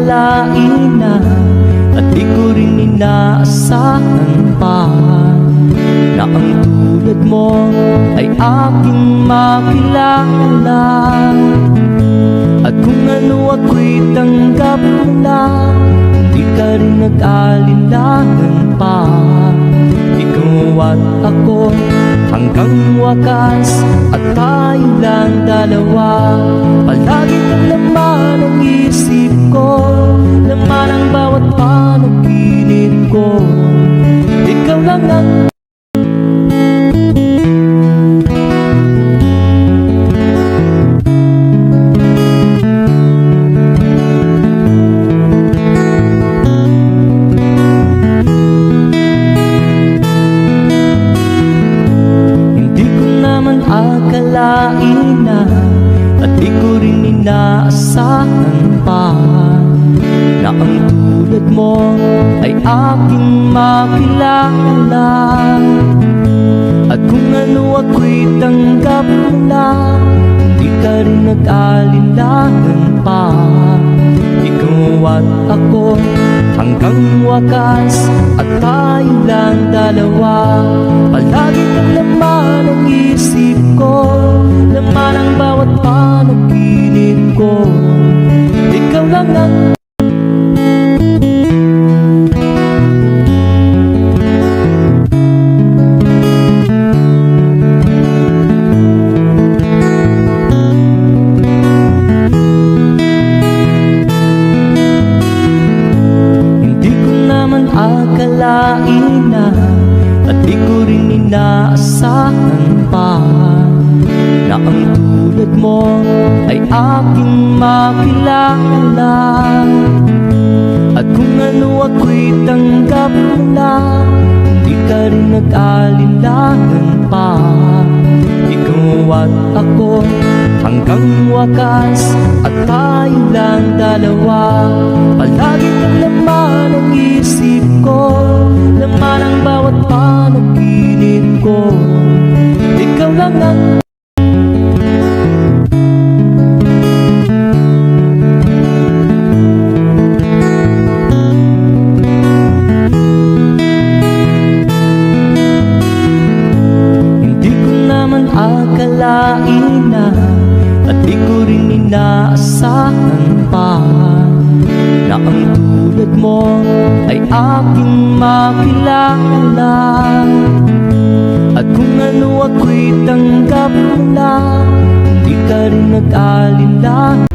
akalain na at di ko rin inaasahan pa na ang tulad mo ay aking makilala. At kung ano ako'y tanggap mo na, di ka rin nag-alinlangan pa. Ikaw at ako hanggang wakas, at tayo lang dalawa. Palagi kang laman ng isip ko, laman ang bawat panaginip ko. Ikaw lang ang akalain na at di ko rin inaasahan pa na ang tulad mo ay aking makilala. At kung ano ako'y tanggap mo na, di ka rin nag-alinlangan pa. Ikaw at ako hanggang wakas, at tayo lang dalawa. Palagi kang laman ng isip ko, laman ang bawat panaginip ko. Ikaw lang ang akalain na at di ko rin inaasahan pa na ang tulad mo ay aking makilala. At kung ano ako'y tanggap mo na, di ka rin nag-alinlangan pa. Ikaw at ako hanggang wakas, at tayo lang dalawa. Palagi kang laman ng isip ko, laman ang bawat panaginip ko. Ikaw lang ang hindi ko naman akalain na at di ko rin inaasahan pa na ang tulad mo ay aking makilala. At kung ano ako'y tanggap mo na, di ka rin nag-alinlangan